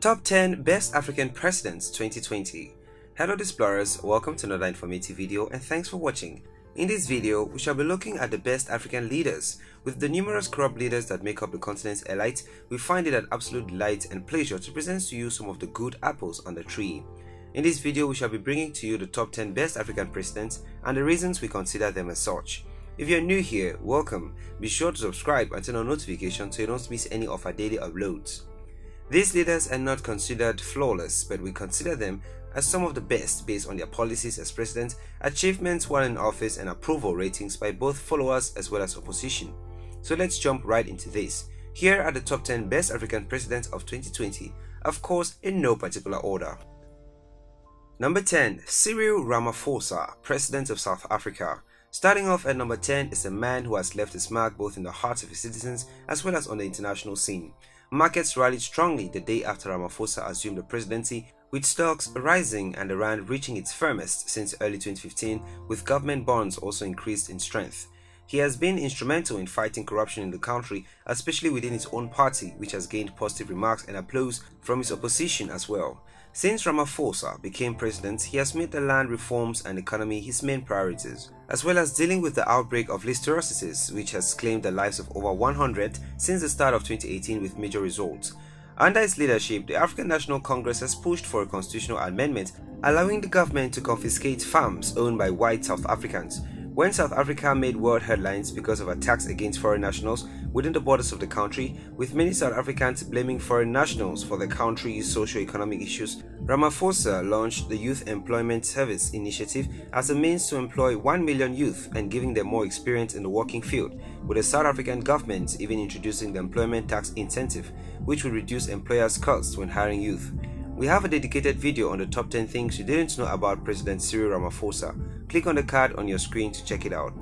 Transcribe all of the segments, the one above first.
Top 10 Best African Presidents 2020. Hello explorers, welcome to another informative video and thanks for watching. In this video, we shall be looking at the best African leaders. With the numerous corrupt leaders that make up the continent's elite, we find it an absolute delight and pleasure to present to you some of the good apples on the tree. In this video, we shall be bringing to you the top 10 best African presidents and the reasons we consider them as such. If you're new here, welcome. Be sure to subscribe and turn on notifications so you don't miss any of our daily uploads. These leaders are not considered flawless, but we consider them as some of the best based on their policies as president, achievements while in office, and approval ratings by both followers as well as opposition. So let's jump right into this. Here are the top 10 best African presidents of 2020, of course in no particular order. Number 10. Cyril Ramaphosa, President of South Africa. Starting off at number 10 is a man who has left his mark both in the hearts of his citizens as well as on the international scene. Markets rallied strongly the day after Ramaphosa assumed the presidency, with stocks rising and the rand reaching its firmest since early 2015, with government bonds also increased in strength. He has been instrumental in fighting corruption in the country, especially within his own party, which has gained positive remarks and applause from his opposition as well. Since Ramaphosa became president, he has made the land reforms and economy his main priorities, as well as dealing with the outbreak of listeriosis, which has claimed the lives of over 100 since the start of 2018 with major results. Under his leadership, the African National Congress has pushed for a constitutional amendment allowing the government to confiscate farms owned by white South Africans. When South Africa made world headlines because of attacks against foreign nationals within the borders of the country, with many South Africans blaming foreign nationals for the country's socio-economic issues, Ramaphosa launched the Youth Employment Service Initiative as a means to employ 1 million youth and giving them more experience in the working field, with the South African government even introducing the employment tax incentive, which would reduce employers' costs when hiring youth. We have a dedicated video on the top 10 things you didn't know about President Cyril Ramaphosa. Click on the card on your screen to check it out.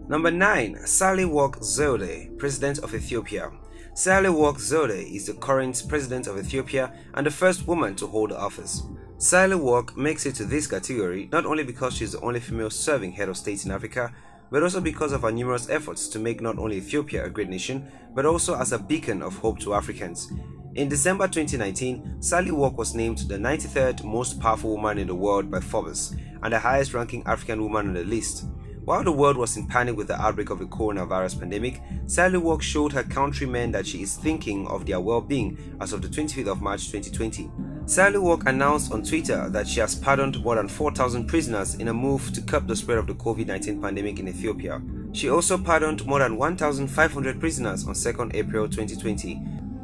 Number 9. Sahle-Work Zewde, President of Ethiopia. Sahle-Work Zewde is the current President of Ethiopia and the first woman to hold the office. Sahle-Work makes it to this category not only because she is the only female serving head of state in Africa, but also because of her numerous efforts to make not only Ethiopia a great nation, but also as a beacon of hope to Africans. In December 2019, Sahle-Work was named the 93rd most powerful woman in the world by Forbes and the highest ranking African woman on the list. While the world was in panic with the outbreak of the coronavirus pandemic, Sahle-Work showed her countrymen that she is thinking of their well-being as of the 25th of March 2020. Sahle-Work announced on Twitter that she has pardoned more than 4,000 prisoners in a move to curb the spread of the COVID-19 pandemic in Ethiopia. She also pardoned more than 1,500 prisoners on 2nd April 2020.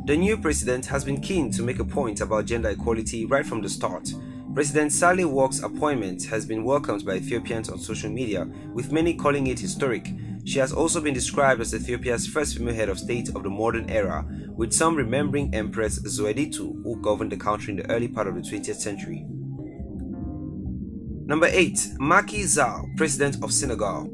The new president has been keen to make a point about gender equality right from the start. President Sahle-Work's appointment has been welcomed by Ethiopians on social media, with many calling it historic. She has also been described as Ethiopia's first female head of state of the modern era, with some remembering Empress Zeweditu, who governed the country in the early part of the 20th century. Number 8. Macky Sall, President of Senegal.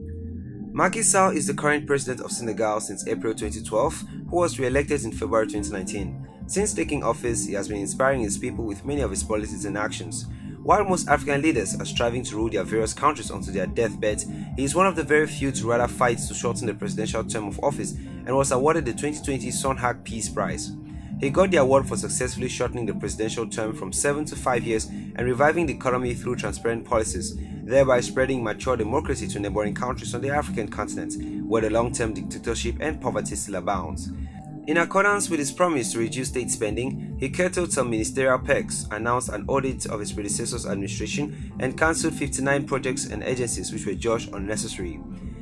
Macky Sall is the current president of Senegal since April 2012, who was re-elected in February 2019. Since taking office, he has been inspiring his people with many of his policies and actions. While most African leaders are striving to rule their various countries onto their deathbed, he is one of the very few to rather fight to shorten the presidential term of office and was awarded the 2020 Sonhag Peace Prize. He got the award for successfully shortening the presidential term from 7 to 5 years and reviving the economy through transparent policies, thereby spreading mature democracy to neighboring countries on the African continent, where the long-term dictatorship and poverty still abounds. In accordance with his promise to reduce state spending, he curtailed some ministerial perks, announced an audit of his predecessor's administration, and cancelled 59 projects and agencies which were judged unnecessary.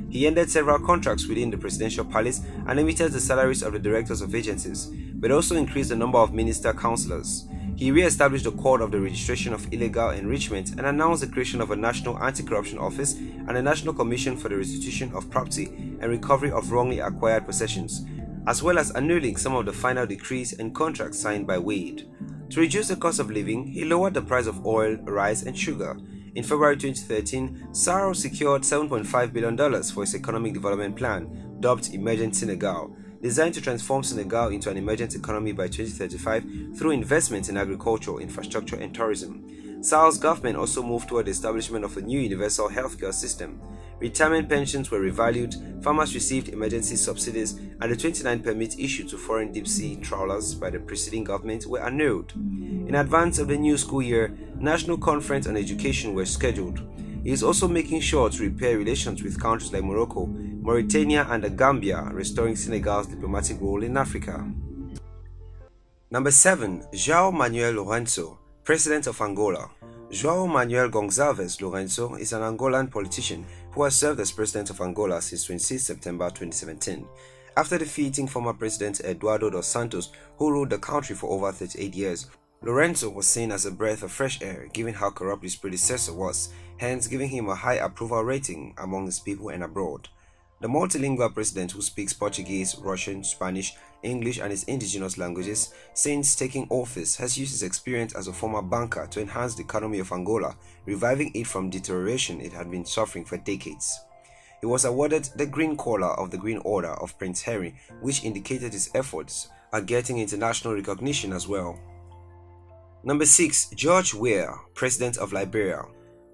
He ended several contracts within the presidential palace and limited the salaries of the directors of agencies, but also increased the number of minister councillors. He re-established the Court of the Registration of Illegal Enrichment and announced the creation of a National Anti-Corruption Office and a National Commission for the Restitution of Property and Recovery of Wrongly Acquired Possessions, as well as annulling some of the final decrees and contracts signed by Wade. To reduce the cost of living, he lowered the price of oil, rice, and sugar. In February 2013, Sall secured $7.5 billion for his economic development plan, dubbed Emergent Senegal, designed to transform Senegal into an emergent economy by 2035 through investments in agriculture, infrastructure, and tourism. Sall's government also moved toward the establishment of a new universal healthcare system. retirement pensions were revalued, farmers received emergency subsidies, and the 29 permits issued to foreign deep-sea trawlers by the preceding government were annulled. In advance of the new school year, National Conference on Education were scheduled. He is also making sure to repair relations with countries like Morocco, Mauritania, and the Gambia, restoring Senegal's diplomatic role in Africa. Number 7. João Manuel Lourenço, President of Angola. João Manuel Gonçalves Lourenço is an Angolan politician who has served as President of Angola since 26 September 2017. After defeating former President Eduardo dos Santos, who ruled the country for over 38 years, Lourenço was seen as a breath of fresh air given how corrupt his predecessor was, hence giving him a high approval rating among his people and abroad. The multilingual president, who speaks Portuguese, Russian, Spanish, English and his indigenous languages, since taking office has used his experience as a former banker to enhance the economy of Angola, reviving it from deterioration it had been suffering for decades. He was awarded the Green Collar of the Green Order of Prince Harry, which indicated his efforts at getting international recognition as well. Number 6. George Weah, President of Liberia.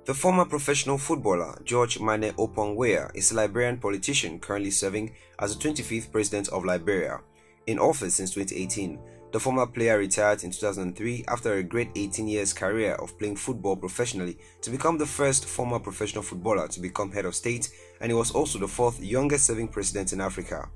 The former professional footballer George Mane Opong Weah is a Liberian politician currently serving as the 25th President of Liberia. In office since 2018, the former player retired in 2003 after a great 18 years career of playing football professionally to become the first former professional footballer to become head of state, and he was also the 4th youngest serving president in Africa,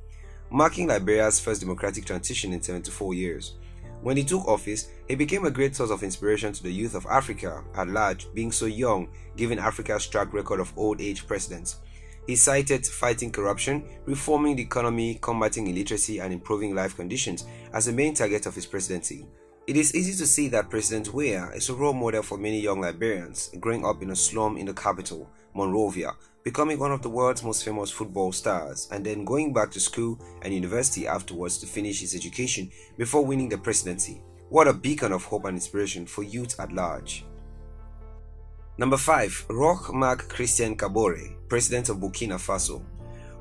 marking Liberia's first democratic transition in 74 years. When he took office, he became a great source of inspiration to the youth of Africa at large, being so young given Africa's track record of old age presidents. He cited fighting corruption, reforming the economy, combating illiteracy and improving life conditions as the main target of his presidency. It is easy to see that President Weah is a role model for many young Liberians growing up in a slum in the capital, Monrovia, becoming one of the world's most famous football stars, and then going back to school and university afterwards to finish his education before winning the presidency. What a beacon of hope and inspiration for youth at large. Number 5. Roch Marc Christian Kabore, President of Burkina Faso.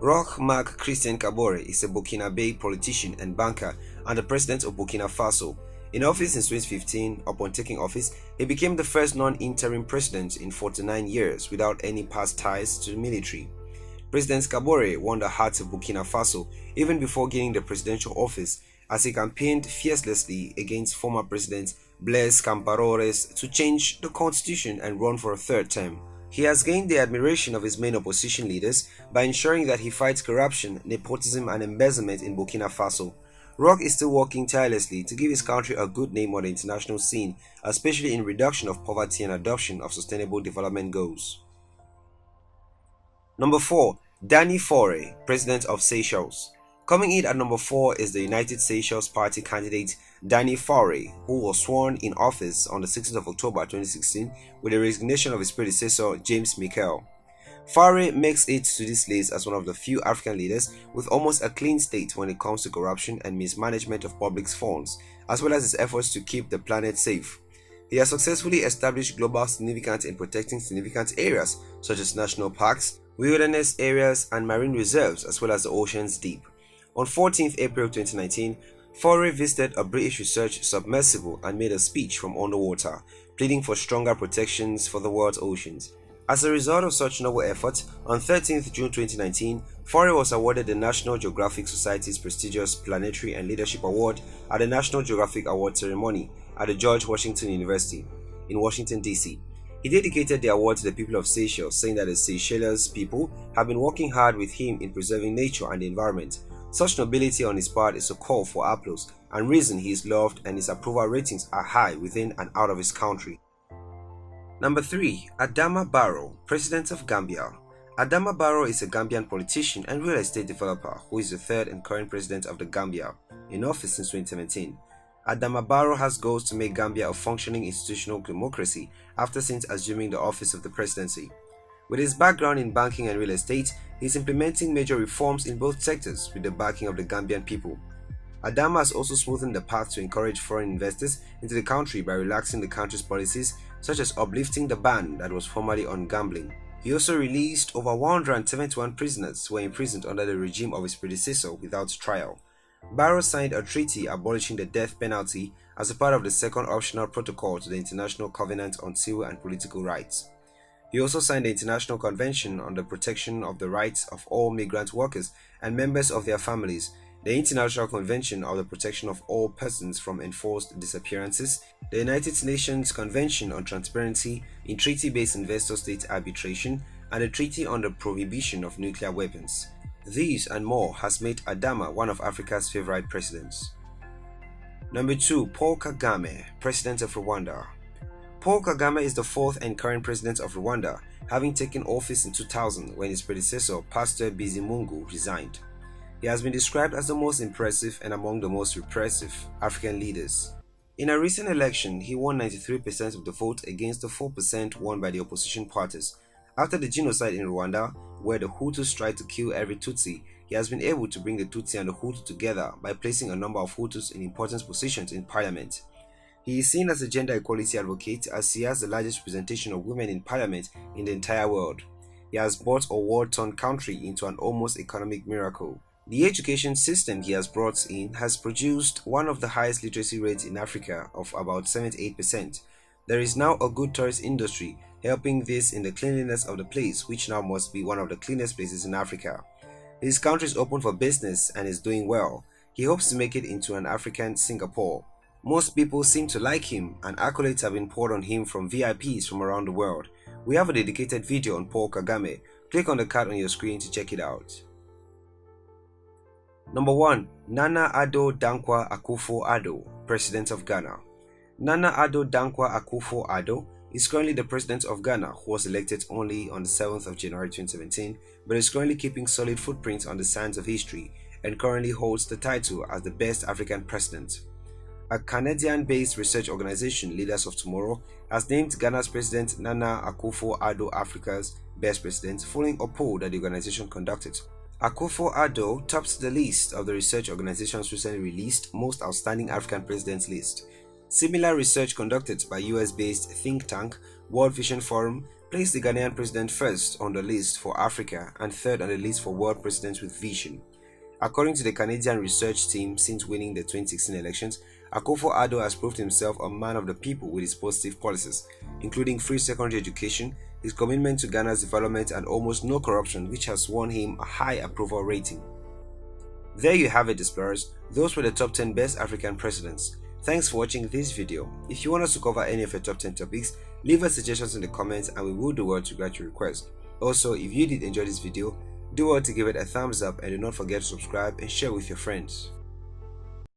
Roch Marc Christian Kabore is a Burkinabe politician and banker and the President of Burkina Faso. In office since 2015, upon taking office, he became the first non-interim president in 49 years without any past ties to the military. President Kabore won the hearts of Burkina Faso even before gaining the presidential office, as he campaigned fiercely against former President Blaise Compaoré to change the constitution and run for a 3rd term. He has gained the admiration of his main opposition leaders by ensuring that he fights corruption, nepotism and embezzlement in Burkina Faso. Roch is still working tirelessly to give his country a good name on the international scene, especially in reduction of poverty and adoption of sustainable development goals. Number 4. Danny Faure, President of Seychelles. Coming in at number 4 is the United Seychelles Party candidate Danny Faure, who was sworn in office on the 16th of October 2016 with the resignation of his predecessor James Michael. Faure makes it to this list as one of the few African leaders with almost a clean slate when it comes to corruption and mismanagement of public funds, as well as his efforts to keep the planet safe. He has successfully established global significance in protecting significant areas such as national parks, wilderness areas, and marine reserves, as well as the oceans deep. On 14th April 2019, Faure visited a British research submersible and made a speech from underwater, pleading for stronger protections for the world's oceans. As a result of such noble efforts, on 13th June 2019, Faure was awarded the National Geographic Society's prestigious Planetary and Leadership Award at the National Geographic Award ceremony at the George Washington University in Washington, D.C. He dedicated the award to the people of Seychelles, saying that the Seychelles people have been working hard with him in preserving nature and the environment. Such nobility on his part is a call for applause and reason he is loved, and his approval ratings are high within and out of his country. Number 3. Adama Barrow, President of Gambia. Adama Barrow is a Gambian politician and real estate developer who is the 3rd and current president of the Gambia, in office since 2017. Adama Barrow has goals to make Gambia a functioning institutional democracy since assuming the office of the presidency. With his background in banking and real estate, he is implementing major reforms in both sectors with the backing of the Gambian people. Adama has also smoothened the path to encourage foreign investors into the country by relaxing the country's policies, such as uplifting the ban that was formerly on gambling. He also released over 171 prisoners who were imprisoned under the regime of his predecessor without trial. Barrow signed a treaty abolishing the death penalty as a part of the second optional protocol to the International Covenant on Civil and Political Rights. He also signed the International Convention on the Protection of the Rights of All Migrant Workers and Members of Their Families, the International Convention on the Protection of All Persons from Enforced Disappearances, the United Nations Convention on Transparency in Treaty-Based Investor-State Arbitration, and the Treaty on the Prohibition of Nuclear Weapons. These and more has made Adama one of Africa's favorite presidents. Number 2. Paul Kagame, President of Rwanda. Paul Kagame is the fourth and current president of Rwanda, having taken office in 2000 when his predecessor, Pastor Bizimungu, resigned. He has been described as the most impressive and among the most repressive African leaders. In a recent election, he won 93% of the vote against the 4% won by the opposition parties. After the genocide in Rwanda, where the Hutus tried to kill every Tutsi, he has been able to bring the Tutsi and the Hutu together by placing a number of Hutus in important positions in parliament. He is seen as a gender equality advocate as he has the largest representation of women in parliament in the entire world. He has brought a war-torn country into an almost economic miracle. The education system he has brought in has produced one of the highest literacy rates in Africa of about 78%. There is now a good tourist industry helping this in the cleanliness of the place, which now must be one of the cleanest places in Africa. His country is open for business and is doing well. He hopes to make it into an African Singapore. Most people seem to like him, and accolades have been poured on him from VIPs from around the world. We have a dedicated video on Paul Kagame. Click on the card on your screen to check it out. Number 1. Nana Addo Dankwa Akuffo Addo, President of Ghana. Nana Addo Dankwa Akuffo Addo is currently the President of Ghana, who was elected only on the 7th of January 2017, but is currently keeping solid footprints on the sands of history and currently holds the title as the best African president. A Canadian-based research organization, Leaders of Tomorrow, has named Ghana's President Nana Akuffo Addo Africa's best president, following a poll that the organization conducted. Akuffo Addo tops the list of the research organization's recently released Most Outstanding African Presidents list. Similar research conducted by US-based think tank World Vision Forum placed the Ghanaian president first on the list for Africa and third on the list for world presidents with vision. According to the Canadian research team, since winning the 2016 elections, Akuffo Addo has proved himself a man of the people with his positive policies, including free secondary education, his commitment to Ghana's development, and almost no corruption, which has won him a high approval rating. There you have it, explorers. Those were the top 10 best African presidents. Thanks for watching this video. If you want us to cover any of your top 10 topics, leave us suggestions in the comments and we will do well to grant your request. Also, if you did enjoy this video, do well to give it a thumbs up and do not forget to subscribe and share with your friends.